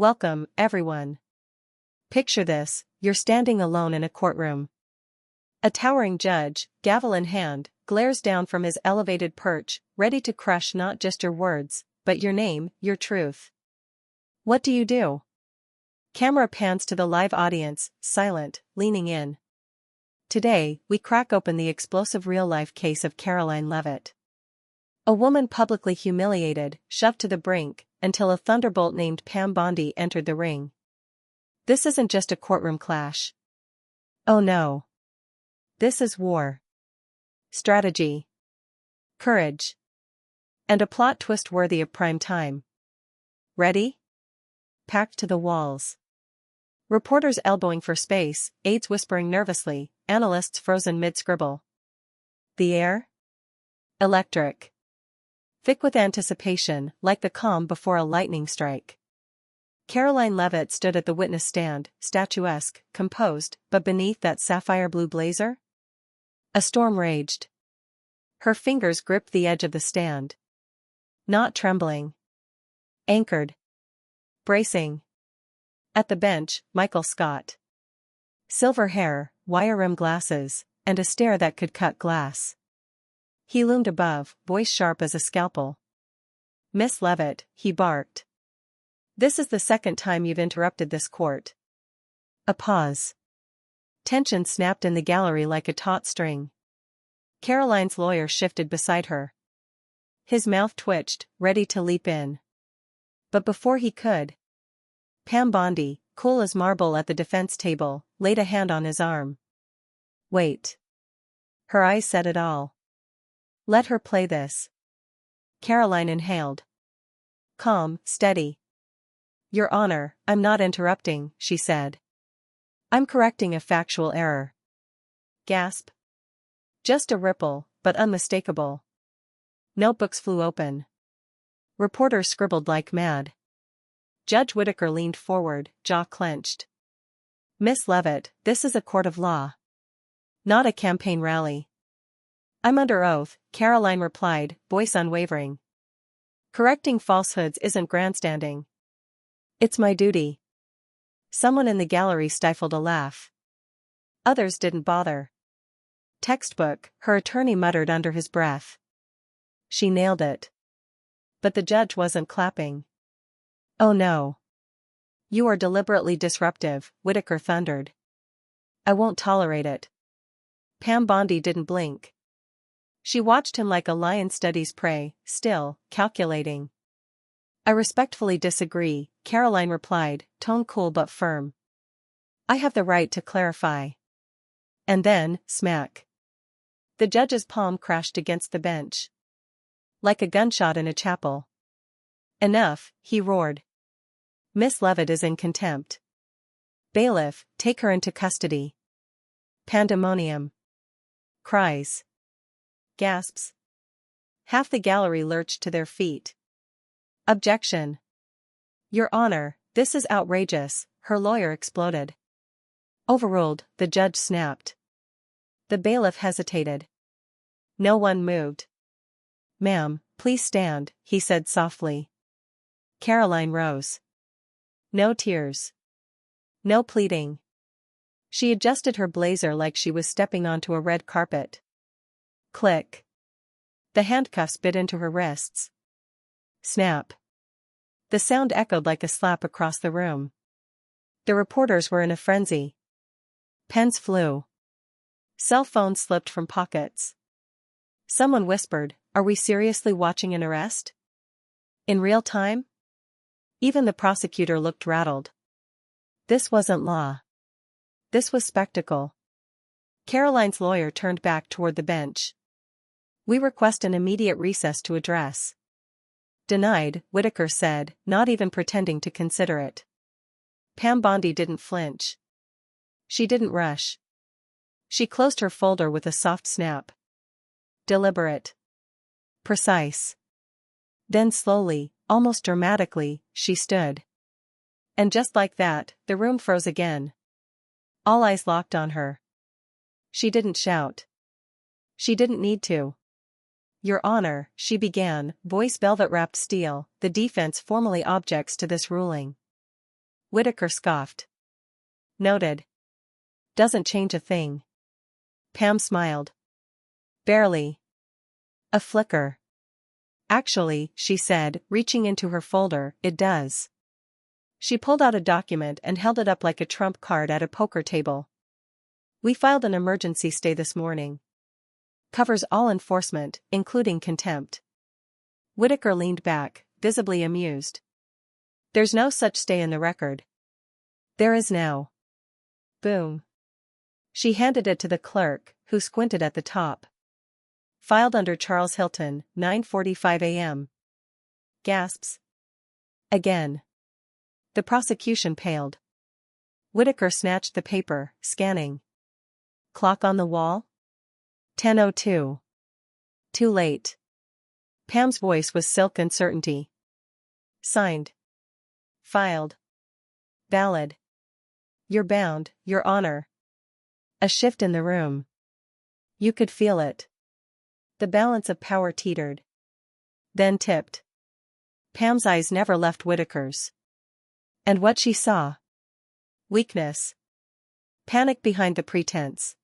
Welcome, everyone. Picture this, you're standing alone in a courtroom. A towering judge, gavel in hand, glares down from his elevated perch, ready to crush not just your words, but your name, your truth. What do? Camera pans to the live audience, silent, leaning in. Today, we crack open the explosive real-life case of Caroline Levitt. A woman publicly humiliated, shoved to the brink, until a thunderbolt named Pam Bondi entered the ring. This isn't just a courtroom clash. Oh no. This is war. Strategy. Courage. And a plot twist worthy of prime time. Ready? Packed to the walls. Reporters elbowing for space, aides whispering nervously, analysts frozen mid-scribble. The air? Electric. Thick with anticipation, like the calm before a lightning strike. Caroline Levitt stood at the witness stand, statuesque, composed, but beneath that sapphire blue blazer? A storm raged. Her fingers gripped the edge of the stand. Not trembling. Anchored. Bracing. At the bench, Michael Scott. Silver hair, wire-rimmed glasses, and a stare that could cut glass. He loomed above, voice sharp as a scalpel. "Miss Levitt," he barked. "This is the second time you've interrupted this court." A pause. Tension snapped in the gallery like a taut string. Caroline's lawyer shifted beside her. His mouth twitched, ready to leap in. But before he could, Pam Bondi, cool as marble at the defense table, laid a hand on his arm. "Wait." Her eyes said it all. "Let her play this." Caroline inhaled. Calm, steady. "Your Honor, I'm not interrupting," she said. "I'm correcting a factual error." Gasp. Just a ripple, but unmistakable. Notebooks flew open. Reporters scribbled like mad. Judge Whittaker leaned forward, jaw clenched. "Miss Levitt, this is a court of law. Not a campaign rally." "I'm under oath," Caroline replied, voice unwavering. "Correcting falsehoods isn't grandstanding. It's my duty." Someone in the gallery stifled a laugh. Others didn't bother. "Textbook," her attorney muttered under his breath. "She nailed it." But the judge wasn't clapping. "Oh no. You are deliberately disruptive," Whittaker thundered. "I won't tolerate it." Pam Bondi didn't blink. She watched him like a lion studies prey, still, calculating. "I respectfully disagree," Caroline replied, tone cool but firm. "I have the right to clarify." And then, smack. The judge's palm crashed against the bench. Like a gunshot in a chapel. "Enough," he roared. "Miss Levitt is in contempt. Bailiff, take her into custody." Pandemonium. Cries. Gasps. Half the gallery lurched to their feet. "Objection. Your Honor, this is outrageous," her lawyer exploded. "Overruled," the judge snapped. The bailiff hesitated. No one moved. "Ma'am, please stand," he said softly. Caroline rose. No tears. No pleading. She adjusted her blazer like she was stepping onto a red carpet. Click. The handcuffs bit into her wrists. Snap. The sound echoed like a slap across the room. The reporters were in a frenzy. Pens flew. Cell phones slipped from pockets. Someone whispered, "Are we seriously watching an arrest? In real time?" Even the prosecutor looked rattled. This wasn't law. This was spectacle. Caroline's lawyer turned back toward the bench. "We request an immediate recess to address." "Denied," Whittaker said, not even pretending to consider it. Pam Bondi didn't flinch. She didn't rush. She closed her folder with a soft snap. Deliberate. Precise. Then slowly, almost dramatically, she stood. And just like that, the room froze again. All eyes locked on her. She didn't shout. She didn't need to. "Your Honor," she began, voice velvet-wrapped steel, "the defense formally objects to this ruling." Whitaker scoffed. Noted. Doesn't change a thing. Pam smiled. Barely. A flicker. Actually, she said, reaching into her folder, it does. She pulled out a document and held it up like a trump card at a poker table. We filed an emergency stay this morning. Covers all enforcement, including contempt. Whitaker leaned back, visibly amused. There's no such stay in the record. There is now. Boom. She handed it to the clerk, who squinted at the top. Filed under Charles Hilton, 9:45 a.m. Gasps. Again. The prosecution paled. Whitaker snatched the paper, scanning. Clock on the wall? 10:02. Too late. Pam's voice was silken certainty. Signed. Filed. Valid. You're bound, Your Honor. A shift in the room. You could feel it. The balance of power teetered. Then tipped. Pam's eyes never left Whitaker's. And what she saw? Weakness. Panic behind the pretense.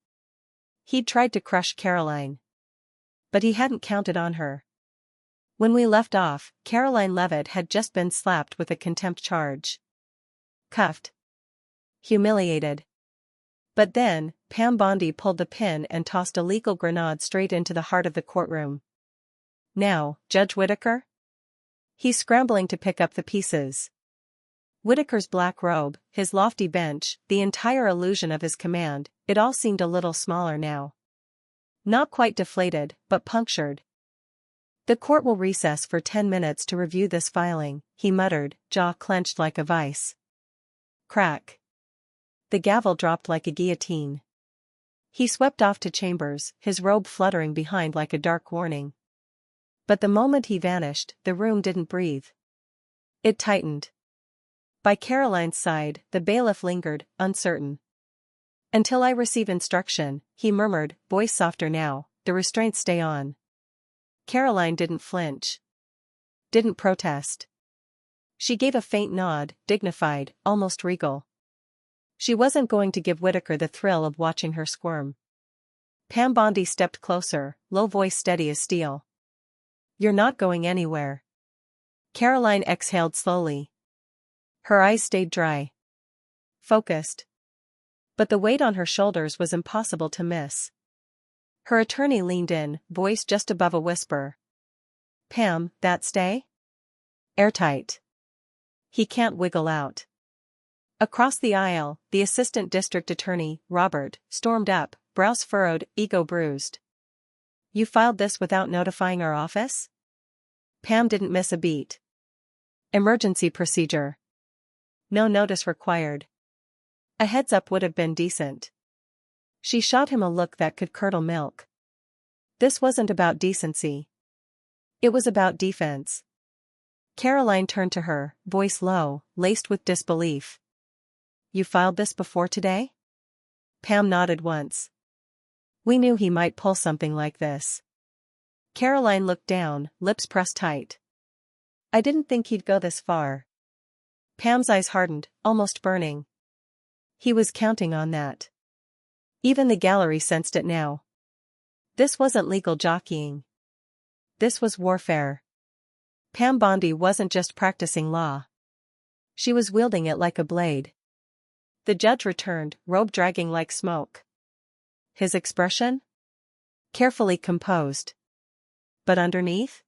He'd tried to crush Caroline. But he hadn't counted on her. When we left off, Caroline Levit had just been slapped with a contempt charge. Cuffed. Humiliated. But then, Pam Bondi pulled the pin and tossed a legal grenade straight into the heart of the courtroom. Now, Judge Whitaker? He's scrambling to pick up the pieces. Whitaker's black robe, his lofty bench, the entire illusion of his command, it all seemed a little smaller now. Not quite deflated, but punctured. The court will recess for 10 minutes to review this filing, he muttered, jaw clenched like a vice. Crack. The gavel dropped like a guillotine. He swept off to chambers, his robe fluttering behind like a dark warning. But the moment he vanished, the room didn't breathe. It tightened. By Caroline's side, the bailiff lingered, uncertain. Until I receive instruction, he murmured, voice softer now, the restraints stay on. Caroline didn't flinch. Didn't protest. She gave a faint nod, dignified, almost regal. She wasn't going to give Whitaker the thrill of watching her squirm. Pam Bondi stepped closer, low voice steady as steel. You're not going anywhere. Caroline exhaled slowly. Her eyes stayed dry. Focused. But the weight on her shoulders was impossible to miss. Her attorney leaned in, voice just above a whisper. Pam, that stay? Airtight. He can't wiggle out. Across the aisle, the assistant district attorney, Robert, stormed up, brows furrowed, ego bruised. You filed this without notifying our office? Pam didn't miss a beat. Emergency procedure. No notice required. A heads up would have been decent. She shot him a look that could curdle milk. This wasn't about decency. It was about defense. Caroline turned to her, voice low, laced with disbelief. You filed this before today? Pam nodded once. We knew he might pull something like this. Caroline looked down, lips pressed tight. I didn't think he'd go this far. Pam's eyes hardened, almost burning. He was counting on that. Even the gallery sensed it now. This wasn't legal jockeying. This was warfare. Pam Bondi wasn't just practicing law. She was wielding it like a blade. The judge returned, robe dragging like smoke. His expression? Carefully composed. But underneath?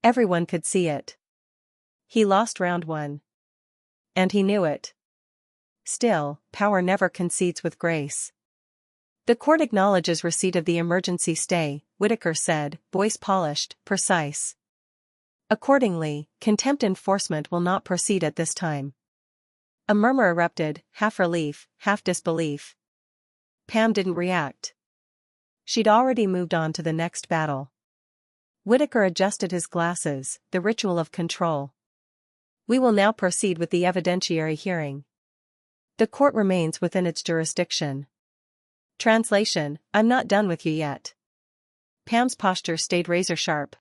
Everyone could see it. He lost round one. And he knew it. Still, power never concedes with grace. The court acknowledges receipt of the emergency stay, Whitaker said, voice polished, precise. Accordingly, contempt enforcement will not proceed at this time. A murmur erupted, half relief, half disbelief. Pam didn't react. She'd already moved on to the next battle. Whitaker adjusted his glasses, the ritual of control. We will now proceed with the evidentiary hearing. The court remains within its jurisdiction. Translation, I'm not done with you yet. Pam's posture stayed razor-sharp.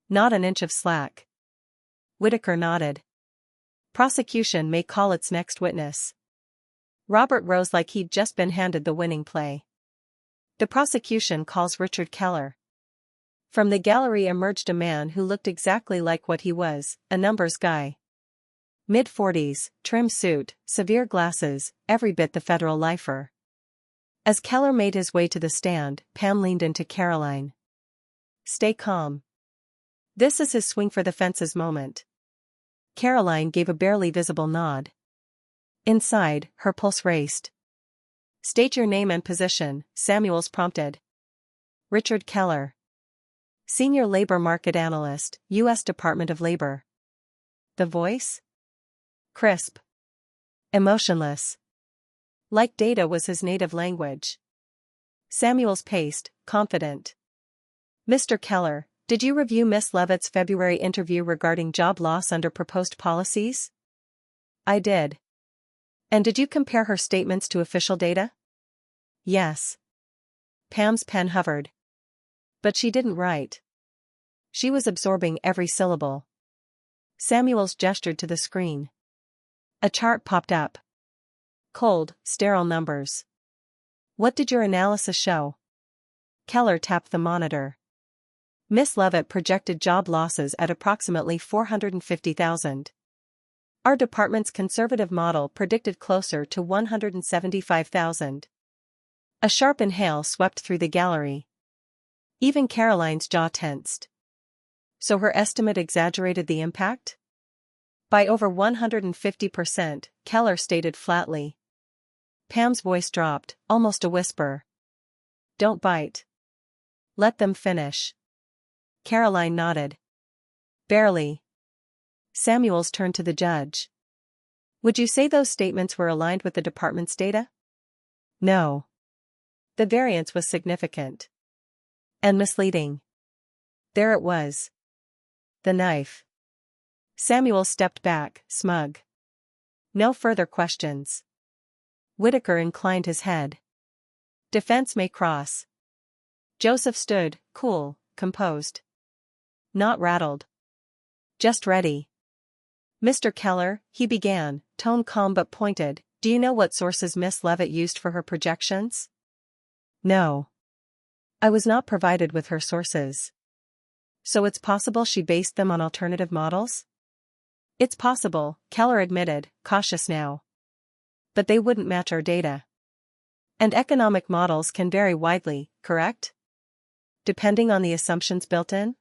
Not an inch of slack. Whitaker nodded. Prosecution may call its next witness. Robert rose like he'd just been handed the winning play. The prosecution calls Richard Keller. From the gallery emerged a man who looked exactly like what he was, a numbers guy. Mid-40s, trim suit, severe glasses, every bit the federal lifer. As Keller made his way to the stand, Pam leaned into Caroline. Stay calm. This is his swing for the fences moment. Caroline gave a barely visible nod. Inside, her pulse raced. State your name and position, Samuels prompted. Richard Keller. Senior Labor Market Analyst, U.S. Department of Labor. The voice? Crisp. Emotionless. Like data was his native language. Samuels paced, confident. Mr. Keller, did you review Miss Levitt's February interview regarding job loss under proposed policies? I did. And did you compare her statements to official data? Yes. Pam's pen hovered. But she didn't write. She was absorbing every syllable. Samuels gestured to the screen. A chart popped up. Cold, sterile numbers. What did your analysis show? Keller tapped the monitor. Miss Levitt projected job losses at approximately 450,000. Our department's conservative model predicted closer to 175,000. A sharp inhale swept through the gallery. Even Caroline's jaw tensed. So her estimate exaggerated the impact? By over 150%, Keller stated flatly. Pam's voice dropped, almost a whisper. Don't bite. Let them finish. Caroline nodded. Barely. Samuels turned to the judge. Would you say those statements were aligned with the department's data? No. The variance was significant. And misleading. There it was. The knife. Samuel stepped back, smug. No further questions. Whitaker inclined his head. Defense may cross. Joseph stood, cool, composed. Not rattled. Just ready. Mr. Keller, he began, tone calm but pointed, do you know what sources Miss Levitt used for her projections? No. I was not provided with her sources. So it's possible she based them on alternative models? It's possible, Keller admitted, cautious now. But they wouldn't match our data. And economic models can vary widely, correct? Depending on the assumptions built in?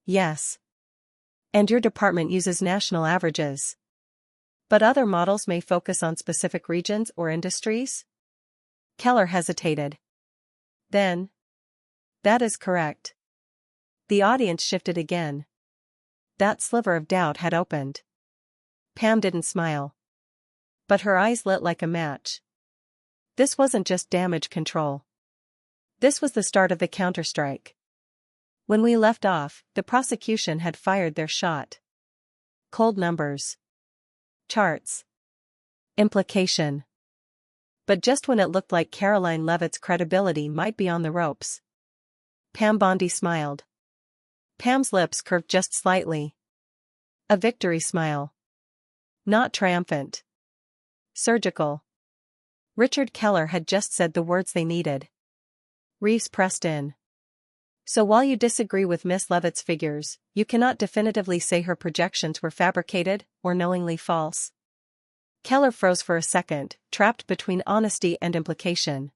Yes. And your department uses national averages. But other models may focus on specific regions or industries? Keller hesitated. Then. That is correct. The audience shifted again. That sliver of doubt had opened. Pam didn't smile. But her eyes lit like a match. This wasn't just damage control. This was the start of the counterstrike. When we left off, the prosecution had fired their shot. Cold numbers. Charts. Implication. But just when it looked like Caroline Levitt's credibility might be on the ropes. Pam Bondi smiled. Pam's lips curved just slightly. A victory smile. Not triumphant. Surgical. Richard Keller had just said the words they needed. Reeves pressed in. So while you disagree with Miss Levitt's figures, you cannot definitively say her projections were fabricated or knowingly false. Keller froze for a second, trapped between honesty and implication.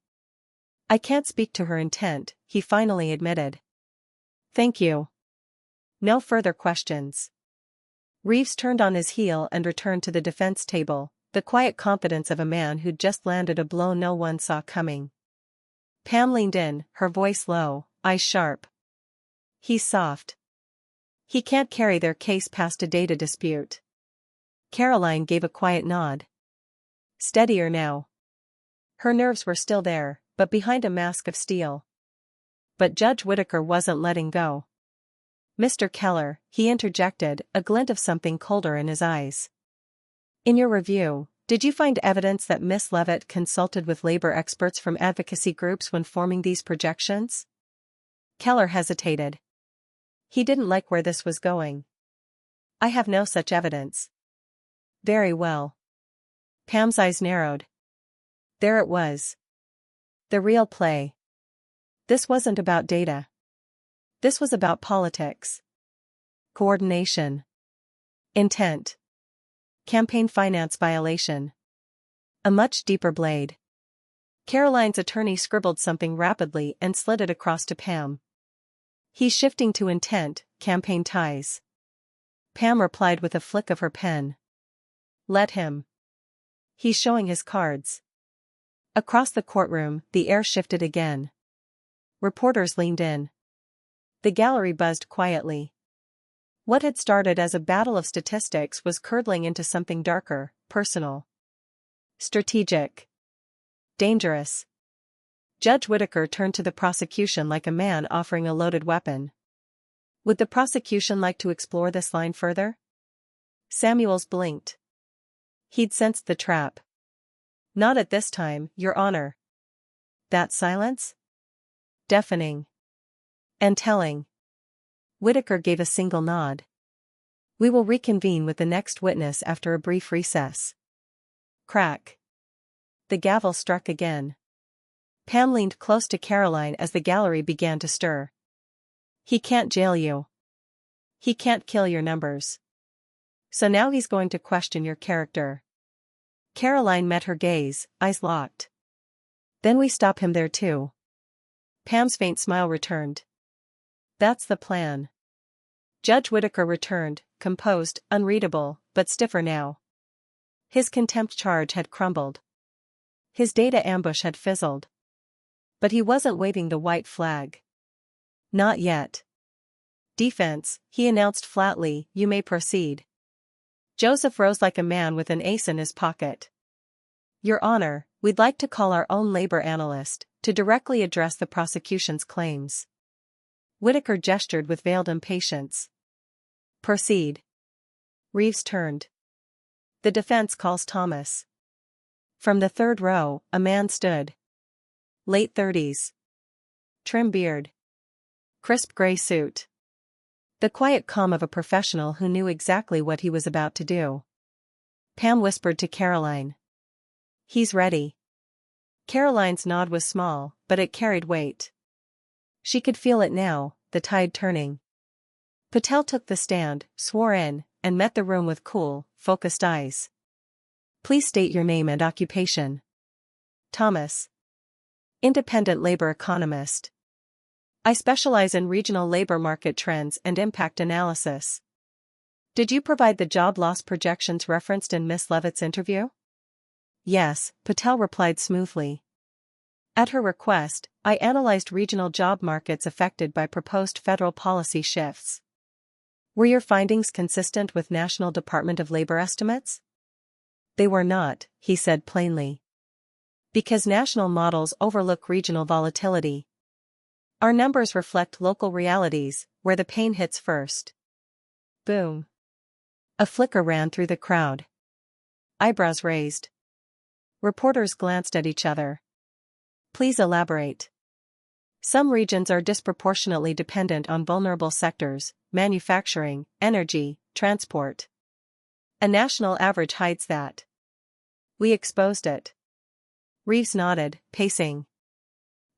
I can't speak to her intent, he finally admitted. Thank you. No further questions. Reeves turned on his heel and returned to the defense table, the quiet confidence of a man who'd just landed a blow no one saw coming. Pam leaned in, her voice low, eyes sharp. He's soft. He can't carry their case past a data dispute. Caroline gave a quiet nod. Steadier now. Her nerves were still there, but behind a mask of steel. But Judge Whitaker wasn't letting go. Mr. Keller, he interjected, a glint of something colder in his eyes. In your review, did you find evidence that Miss Levitt consulted with labor experts from advocacy groups when forming these projections? Keller hesitated. He didn't like where this was going. I have no such evidence. Very well. Pam's eyes narrowed. There it was. The real play. This wasn't about data. This was about politics. Coordination. Intent. Campaign finance violation. A much deeper blade. Caroline's attorney scribbled something rapidly and slid it across to Pam. He's shifting to intent, campaign ties. Pam replied with a flick of her pen. Let him. He's showing his cards. Across the courtroom, the air shifted again. Reporters leaned in. The gallery buzzed quietly. What had started as a battle of statistics was curdling into something darker, personal. Strategic. Dangerous. Judge Whittaker turned to the prosecution like a man offering a loaded weapon. Would the prosecution like to explore this line further? Samuels blinked. He'd sensed the trap. Not at this time, Your Honor. That silence? Deafening. And telling. Whittaker gave a single nod. We will reconvene with the next witness after a brief recess. Crack. The gavel struck again. Pam leaned close to Caroline as the gallery began to stir. He can't jail you. He can't kill your numbers. So now he's going to question your character. Caroline met her gaze, eyes locked. Then we stop him there too. Pam's faint smile returned. That's the plan. Judge Whittaker returned, composed, unreadable, but stiffer now. His contempt charge had crumbled. His data ambush had fizzled. But he wasn't waving the white flag. Not yet. Defense, he announced flatly, you may proceed. Joseph rose like a man with an ace in his pocket. Your Honor, we'd like to call our own labor analyst, to directly address the prosecution's claims. Whittaker gestured with veiled impatience. Proceed. Reeves turned. The defense calls Thomas. From the third row, a man stood. Late 30s. Trim beard. Crisp gray suit. The quiet calm of a professional who knew exactly what he was about to do. Pam whispered to Caroline. He's ready. Caroline's nod was small, but it carried weight. She could feel it now, the tide turning. Patel took the stand, swore in, and met the room with cool, focused eyes. Please state your name and occupation. Thomas. Independent labor economist. I specialize in regional labor market trends and impact analysis. Did you provide the job loss projections referenced in Miss Levitt's interview? Yes, Patel replied smoothly. At her request, I analyzed regional job markets affected by proposed federal policy shifts. Were your findings consistent with National Department of Labor estimates? They were not, he said plainly. Because national models overlook regional volatility. Our numbers reflect local realities, where the pain hits first. Boom. A flicker ran through the crowd. Eyebrows raised. Reporters glanced at each other. Please elaborate. Some regions are disproportionately dependent on vulnerable sectors, manufacturing, energy, transport. A national average hides that. We exposed it. Reeves nodded, pacing.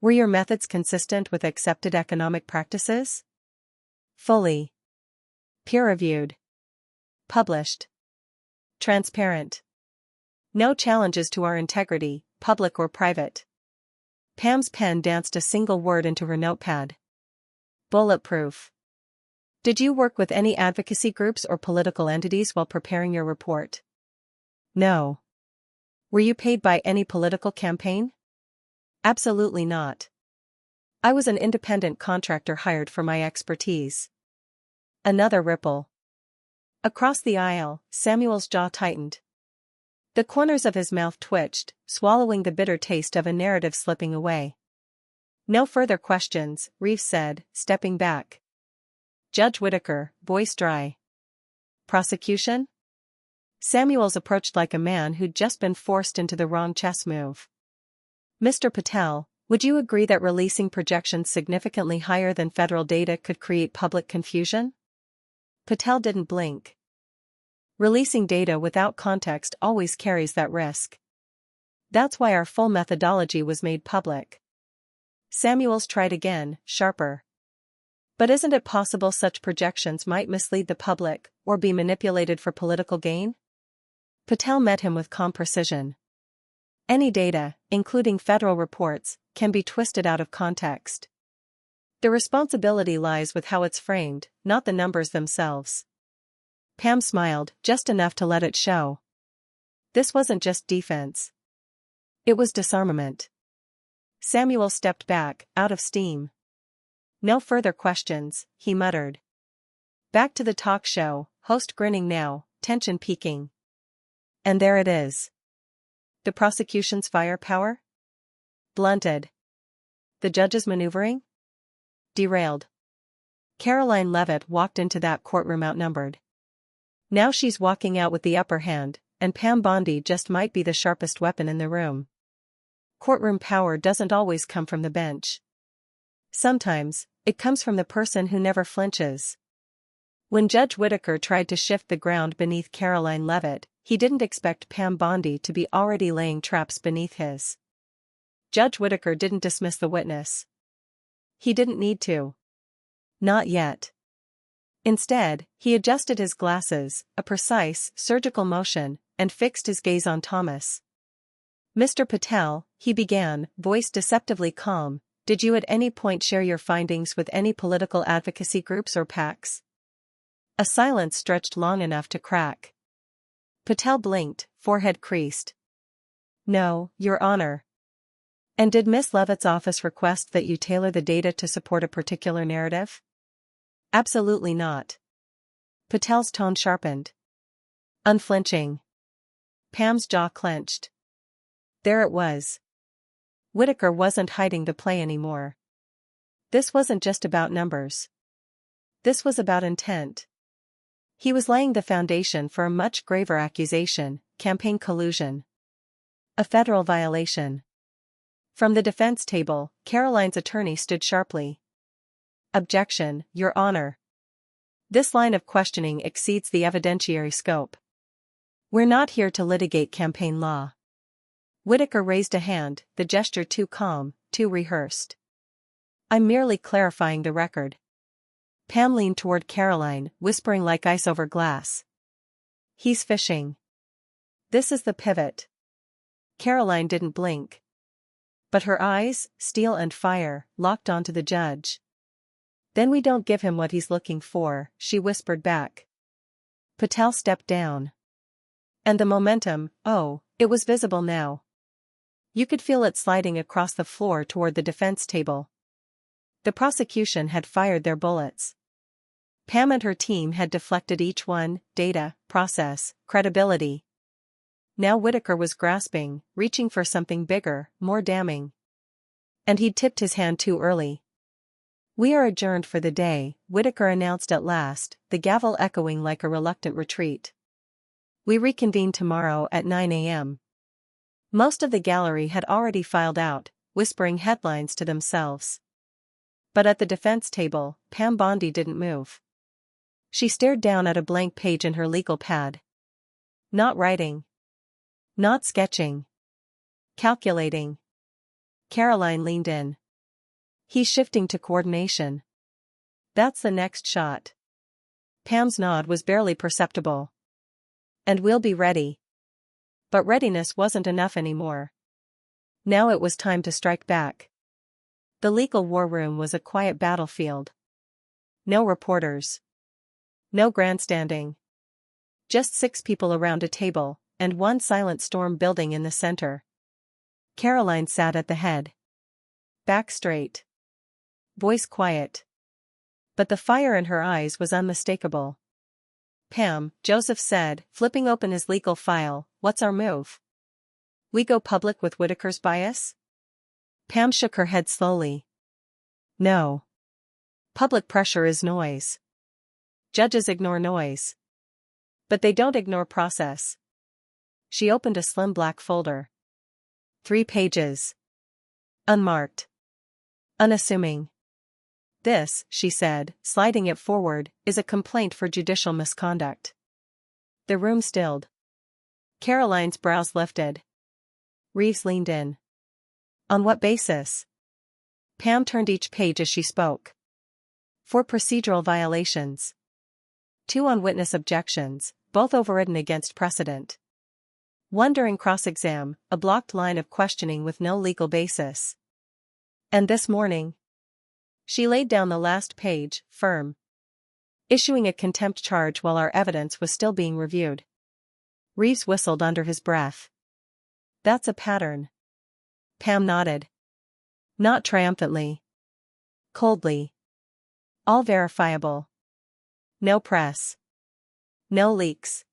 Were your methods consistent with accepted economic practices? Fully. Peer-reviewed. Published. Transparent. No challenges to our integrity, public or private. Pam's pen danced a single word into her notepad. Bulletproof. Did you work with any advocacy groups or political entities while preparing your report? No. Were you paid by any political campaign? Absolutely not. I was an independent contractor hired for my expertise. Another ripple. Across the aisle, Samuel's jaw tightened. The corners of his mouth twitched, swallowing the bitter taste of a narrative slipping away. No further questions, Reeves said, stepping back. Judge Whittaker, voice dry. Prosecution? Samuels approached like a man who'd just been forced into the wrong chess move. Mr. Patel, would you agree that releasing projections significantly higher than federal data could create public confusion? Patel didn't blink. Releasing data without context always carries that risk. That's why our full methodology was made public. Samuels tried again, sharper. But isn't it possible such projections might mislead the public, or be manipulated for political gain? Patel met him with calm precision. Any data, including federal reports, can be twisted out of context. The responsibility lies with how it's framed, not the numbers themselves. Pam smiled, just enough to let it show. This wasn't just defense. It was disarmament. Samuel stepped back, out of steam. No further questions, he muttered. Back to the talk show, host grinning now, tension peaking. And there it is. The prosecution's firepower? Blunted. The judge's maneuvering? Derailed. Caroline Levitt walked into that courtroom outnumbered. Now she's walking out with the upper hand, and Pam Bondi just might be the sharpest weapon in the room. Courtroom power doesn't always come from the bench. Sometimes, it comes from the person who never flinches. When Judge Whitaker tried to shift the ground beneath Caroline Levitt, he didn't expect Pam Bondi to be already laying traps beneath his. Judge Whitaker didn't dismiss the witness. He didn't need to. Not yet. Instead, he adjusted his glasses, a precise, surgical motion, and fixed his gaze on Thomas. Mr. Patel, he began, voice deceptively calm, did you at any point share your findings with any political advocacy groups or PACs? A silence stretched long enough to crack. Patel blinked, forehead creased. No, Your Honor. And did Miss Levitt's office request that you tailor the data to support a particular narrative? Absolutely not. Patel's tone sharpened. Unflinching. Pam's jaw clenched. There it was. Whitaker wasn't hiding the play anymore. This wasn't just about numbers. This was about intent. He was laying the foundation for a much graver accusation, campaign collusion. A federal violation. From the defense table, Caroline's attorney stood sharply. Objection, Your Honor. This line of questioning exceeds the evidentiary scope. We're not here to litigate campaign law. Whitaker raised a hand, the gesture too calm, too rehearsed. I'm merely clarifying the record. Pam leaned toward Caroline, whispering like ice over glass. He's fishing. This is the pivot. Caroline didn't blink. But her eyes, steel and fire, locked onto the judge. Then we don't give him what he's looking for, she whispered back. Patel stepped down. And the momentum, oh, it was visible now. You could feel it sliding across the floor toward the defense table. The prosecution had fired their bullets. Pam and her team had deflected each one, data, process, credibility. Now Whitaker was grasping, reaching for something bigger, more damning. And he'd tipped his hand too early. We are adjourned for the day, Whitaker announced at last, the gavel echoing like a reluctant retreat. We reconvene tomorrow at 9 a.m. Most of the gallery had already filed out, whispering headlines to themselves. But at the defense table, Pam Bondi didn't move. She stared down at a blank page in her legal pad. Not writing. Not sketching. Calculating. Caroline leaned in. He's shifting to coordination. That's the next shot. Pam's nod was barely perceptible. And we'll be ready. But readiness wasn't enough anymore. Now it was time to strike back. The legal war room was a quiet battlefield. No reporters. No grandstanding. Just 6 people around a table, and one silent storm building in the center. Caroline sat at the head. Back straight. Voice quiet. But the fire in her eyes was unmistakable. Pam, Joseph said, flipping open his legal file, what's our move? We go public with Whitaker's bias? Pam shook her head slowly. No. Public pressure is noise. Judges ignore noise. But they don't ignore process. She opened a slim black folder. 3 pages. Unmarked. Unassuming. This, she said, sliding it forward, is a complaint for judicial misconduct. The room stilled. Caroline's brows lifted. Reeves leaned in. On what basis? Pam turned each page as she spoke. 4 procedural violations. 2 on witness objections, both overridden against precedent. 1 during cross-exam, a blocked line of questioning with no legal basis. And this morning? She laid down the last page, firm. Issuing a contempt charge while our evidence was still being reviewed. Reeves whistled under his breath. That's a pattern. Pam nodded. Not triumphantly. Coldly. All verifiable. No press. No leaks.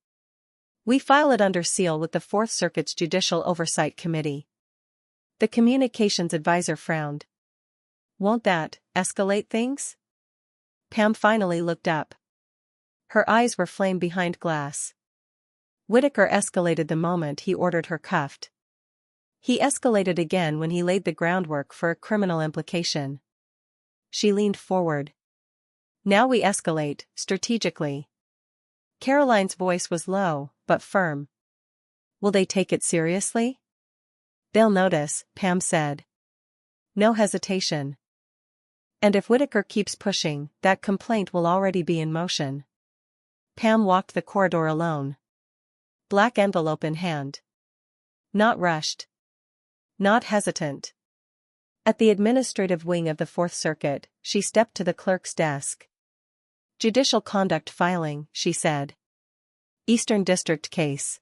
We file it under seal with the Fourth Circuit's Judicial Oversight Committee. The communications advisor frowned. Won't that escalate things? Pam finally looked up. Her eyes were flame behind glass. Whitaker escalated the moment he ordered her cuffed. He escalated again when he laid the groundwork for a criminal implication. She leaned forward. Now we escalate, strategically. Caroline's voice was low, but firm. Will they take it seriously? They'll notice, Pam said. No hesitation. And if Whitaker keeps pushing, that complaint will already be in motion. Pam walked the corridor alone. Black envelope in hand. Not rushed. Not hesitant. At the administrative wing of the Fourth Circuit, she stepped to the clerk's desk. Judicial conduct filing, she said. Eastern District case.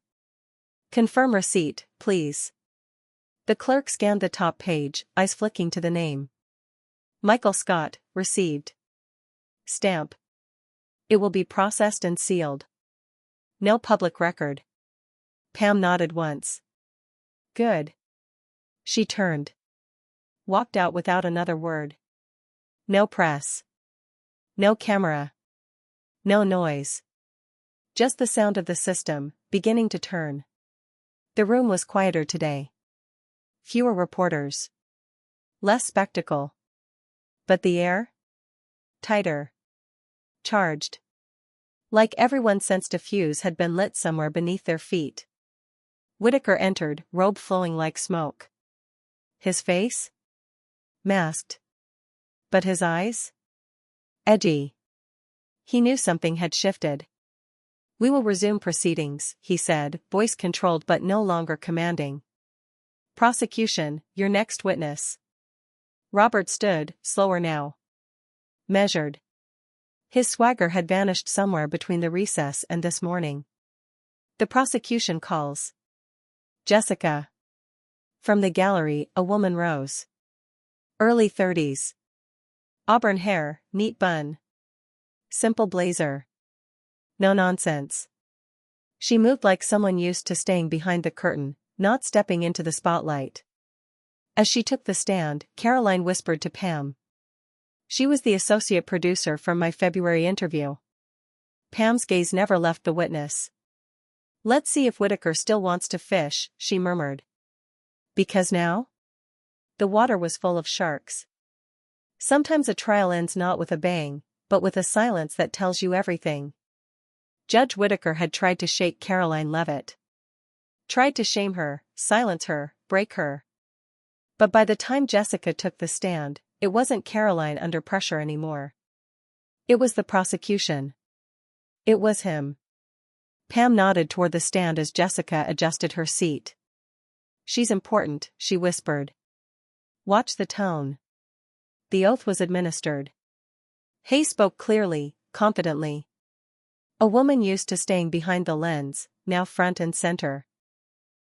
Confirm receipt, please. The clerk scanned the top page, eyes flicking to the name. Michael Scott, received. Stamp. It will be processed and sealed. No public record. Pam nodded once. Good. She turned. Walked out without another word. No press. No camera. No noise. Just the sound of the system, beginning to turn. The room was quieter today. Fewer reporters. Less spectacle. But the air? Tighter. Charged. Like everyone sensed a fuse had been lit somewhere beneath their feet. Whitaker entered, robe flowing like smoke. His face? Masked. But his eyes? Edgy. He knew something had shifted. We will resume proceedings, he said, voice controlled but no longer commanding. Prosecution, your next witness. Robert stood, slower now. Measured. His swagger had vanished somewhere between the recess and this morning. The prosecution calls. Jessica. From the gallery, a woman rose. Early 30s. Auburn hair, neat bun. Simple blazer. No nonsense. She moved like someone used to staying behind the curtain, not stepping into the spotlight. As she took the stand, Caroline whispered to Pam. She was the associate producer from my February interview. Pam's gaze never left the witness. Let's see if Whitaker still wants to fish, she murmured. Because now? The water was full of sharks. Sometimes a trial ends not with a bang, but with a silence that tells you everything. Judge Whitaker had tried to shake Caroline Levitt. Tried to shame her, silence her, break her. But by the time Jessica took the stand, it wasn't Caroline under pressure anymore. It was the prosecution. It was him. Pam nodded toward the stand as Jessica adjusted her seat. She's important, she whispered. Watch the tone. The oath was administered. Hayes spoke clearly, confidently. A woman used to staying behind the lens, now front and center.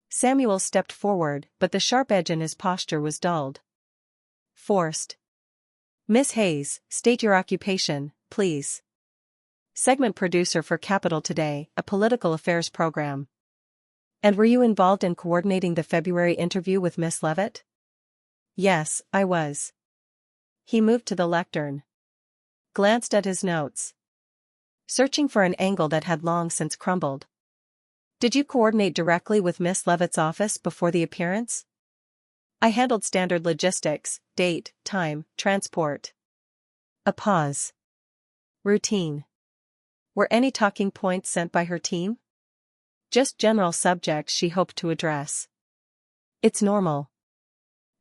Samuel stepped forward, but the sharp edge in his posture was dulled. Forced. Miss Hayes, state your occupation, please. Segment producer for Capital Today, a political affairs program. And were you involved in coordinating the February interview with Miss Levitt? Yes, I was. He moved to the lectern. Glanced at his notes. Searching for an angle that had long since crumbled. Did you coordinate directly with Miss Levitt's office before the appearance? I handled standard logistics, date, time, transport. A pause. Routine. Were any talking points sent by her team? just general subjects she hoped to address. It's normal.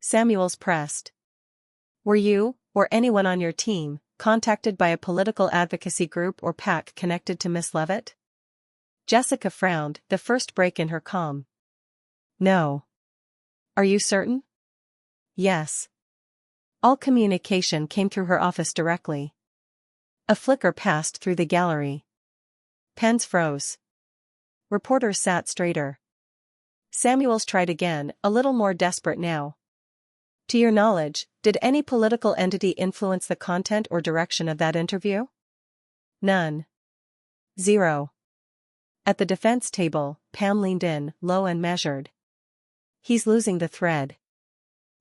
Samuels pressed. Were you, or anyone on your team, contacted by a political advocacy group or PAC connected to Miss Levit? Jessica frowned, the first break in her calm. No. Are you certain? Yes. All communication came through her office directly. A flicker passed through the gallery. Pens froze. Reporters sat straighter. Samuels tried again, a little more desperate now. To your knowledge, did any political entity influence the content or direction of that interview? None. Zero. At the defense table, Pam leaned in, low and measured. He's losing the thread.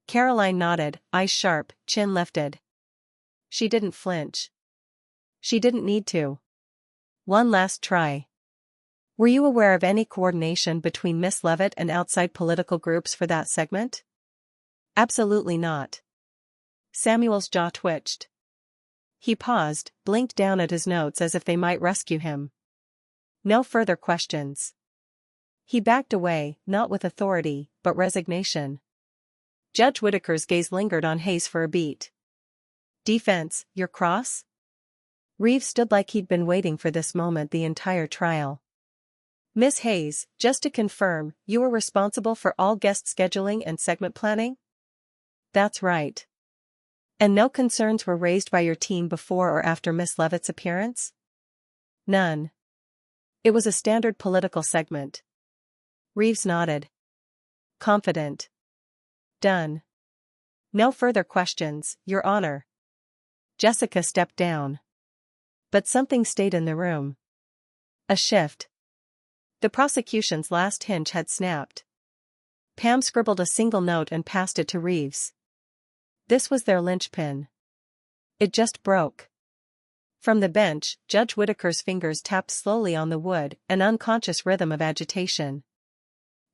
Caroline nodded, eyes sharp, chin lifted. She didn't flinch. She didn't need to. One last try. Were you aware of any coordination between Miss Levit and outside political groups for that segment? Absolutely not. Samuel's jaw twitched. He paused, blinked down at his notes as if they might rescue him. No further questions. He backed away, not with authority, but resignation. Judge Whittaker's gaze lingered on Hayes for a beat. Defense, you're cross? Reeves stood like he'd been waiting for this moment the entire trial. Miss Hayes, just to confirm, you were responsible for all guest scheduling and segment planning? That's right. And no concerns were raised by your team before or after Miss Levit's appearance? None. It was a standard political segment. Reeves nodded. Confident. Done. No further questions, Your Honor. Jessica stepped down. But something stayed in the room. A shift. The prosecution's last hinge had snapped. Pam scribbled a single note and passed it to Reeves. This was their linchpin. It just broke. From the bench, Judge Whittaker's fingers tapped slowly on the wood, an unconscious rhythm of agitation.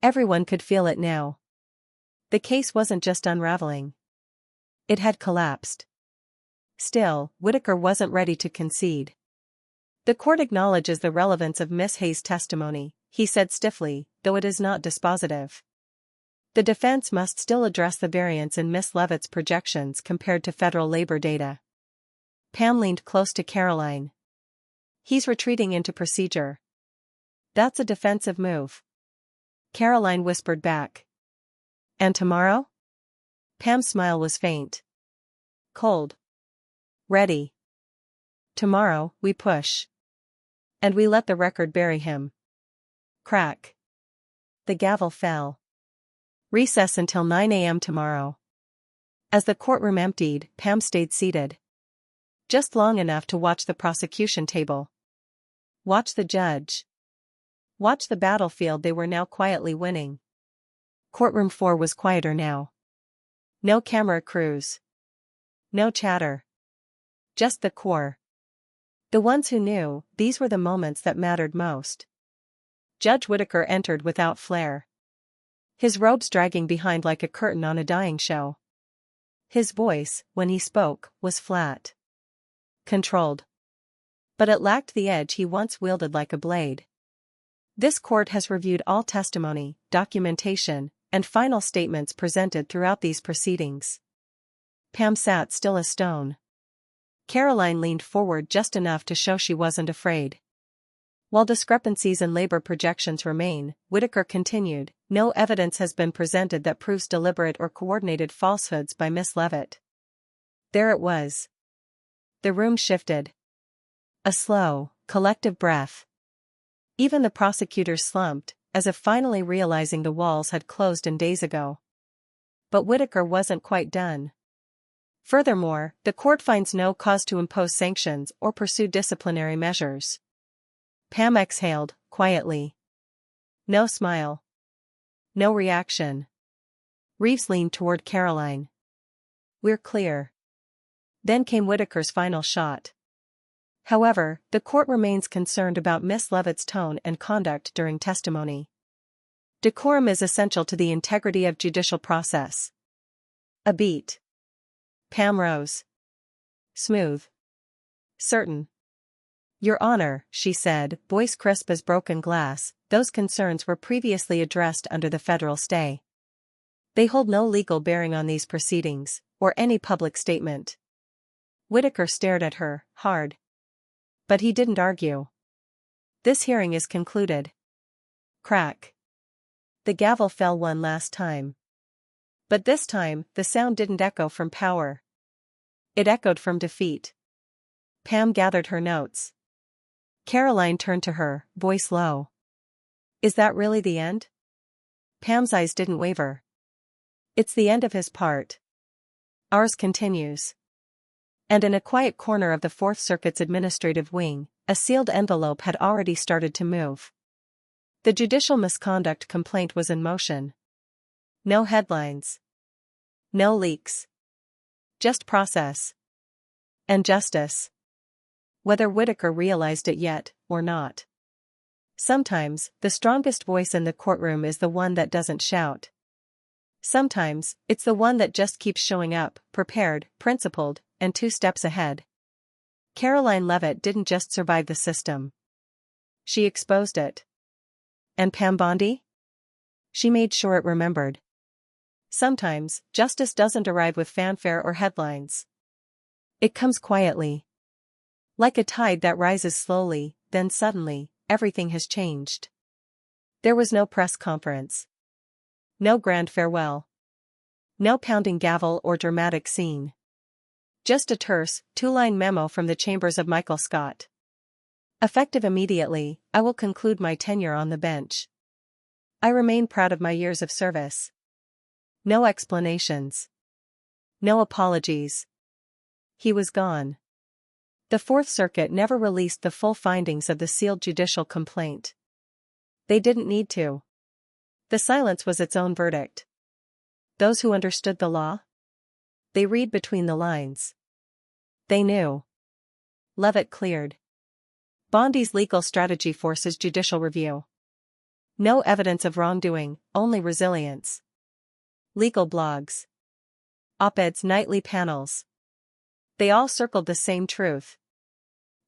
Everyone could feel it now. The case wasn't just unraveling. It had collapsed. Still, Whittaker wasn't ready to concede. The court acknowledges the relevance of Miss Hayes' testimony, he said stiffly, though it is not dispositive. The defense must still address the variance in Miss Levit's projections compared to federal labor data. Pam leaned close to Caroline. He's retreating into procedure. That's a defensive move. Caroline whispered back. And tomorrow? Pam's smile was faint. Cold. Ready. Tomorrow, we push. And we let the record bury him. Crack. The gavel fell. Recess until 9 a.m. tomorrow. As the courtroom emptied, Pam stayed seated. Just long enough to watch the prosecution table. Watch the judge. Watch the battlefield they were now quietly winning. Courtroom 4 was quieter now. No camera crews. No chatter. Just the core. The ones who knew, these were the moments that mattered most. Judge Whittaker entered without flair. His robes dragging behind like a curtain on a dying show. His voice, when he spoke, was flat. Controlled. But it lacked the edge he once wielded like a blade. This court has reviewed all testimony, documentation, and final statements presented throughout these proceedings. Pam sat still as stone. Caroline leaned forward just enough to show she wasn't afraid. While discrepancies in labor projections remain, Whittaker continued, no evidence has been presented that proves deliberate or coordinated falsehoods by Miss Levit. There it was. The room shifted. A slow, collective breath. Even the prosecutors slumped, as if finally realizing the walls had closed in days ago. But Whittaker wasn't quite done. Furthermore, the court finds no cause to impose sanctions or pursue disciplinary measures. Pam exhaled, quietly. No smile. No reaction. Reeves leaned toward Caroline. We're clear. Then came Whittaker's final shot. However, the court remains concerned about Miss Levit's tone and conduct during testimony. Decorum is essential to the integrity of judicial process. A beat. Pam rose. Smooth. Certain. Your Honor, she said, voice crisp as broken glass, those concerns were previously addressed under the federal stay. They hold no legal bearing on these proceedings, or any public statement. Whitaker stared at her, hard. But he didn't argue. This hearing is concluded. Crack. The gavel fell one last time. But this time, the sound didn't echo from power. It echoed from defeat. Pam gathered her notes. Caroline turned to her, voice low. Is that really the end? Pam's eyes didn't waver. It's the end of his part. Ours continues. And in a quiet corner of the Fourth Circuit's administrative wing, a sealed envelope had already started to move. The judicial misconduct complaint was in motion. No headlines. No leaks. Just process. And justice. Whether Whitaker realized it yet, or not. Sometimes, the strongest voice in the courtroom is the one that doesn't shout. Sometimes, it's the one that just keeps showing up, prepared, principled, and 2 steps ahead. Caroline Levitt didn't just survive the system. She exposed it. And Pam Bondi? She made sure it remembered. Sometimes, justice doesn't arrive with fanfare or headlines. It comes quietly. Like a tide that rises slowly, then suddenly, everything has changed. There was no press conference. No grand farewell. No pounding gavel or dramatic scene. Just a terse, 2-line memo from the chambers of Michael Scott. Effective immediately, I will conclude my tenure on the bench. I remain proud of my years of service. No explanations. No apologies. He was gone. The Fourth Circuit never released the full findings of the sealed judicial complaint. They didn't need to. The silence was its own verdict. Those who understood the law? They read between the lines. They knew. Levitt cleared. Bondi's legal strategy forces judicial review. No evidence of wrongdoing, only resilience. Legal blogs. Op-eds, nightly panels. They all circled the same truth.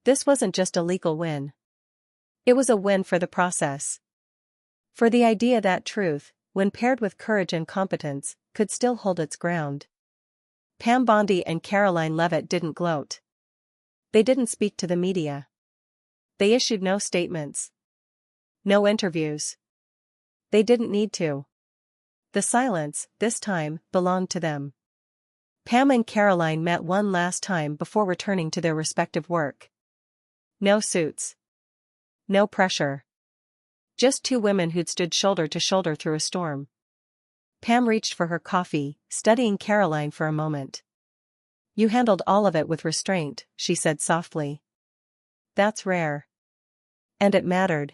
This wasn't just a legal win. It was a win for the process. For the idea that truth, when paired with courage and competence, could still hold its ground. Pam Bondi and Caroline Levitt didn't gloat. They didn't speak to the media. They issued no statements. No interviews. They didn't need to. The silence, this time, belonged to them. Pam and Caroline met one last time before returning to their respective work. No suits. No pressure. Just 2 women who'd stood shoulder to shoulder through a storm. Pam reached for her coffee, studying Caroline for a moment. You handled all of it with restraint, she said softly. That's rare. And it mattered.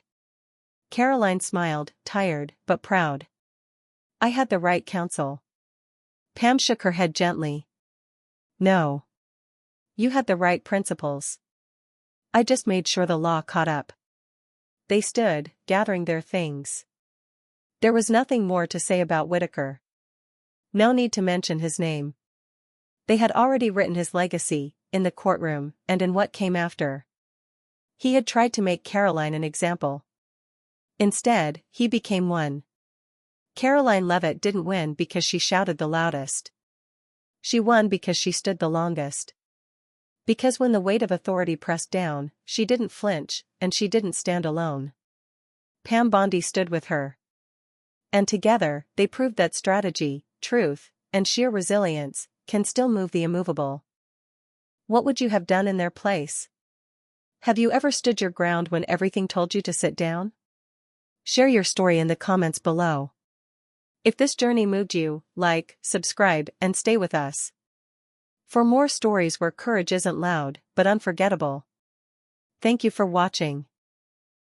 Caroline smiled, tired, but proud. I had the right counsel. Pam shook her head gently. No. You had the right principles. I just made sure the law caught up. They stood, gathering their things. There was nothing more to say about Whitaker. No need to mention his name. They had already written his legacy, in the courtroom, and in what came after. He had tried to make Caroline an example. Instead, he became one. Caroline Levitt didn't win because she shouted the loudest. She won because she stood the longest. Because when the weight of authority pressed down, she didn't flinch, and she didn't stand alone. Pam Bondi stood with her. And together, they proved that strategy, truth, and sheer resilience can still move the immovable. What would you have done in their place? Have you ever stood your ground when everything told you to sit down? Share your story in the comments below. If this journey moved you, like, subscribe, and stay with us. For more stories where courage isn't loud, but unforgettable. Thank you for watching.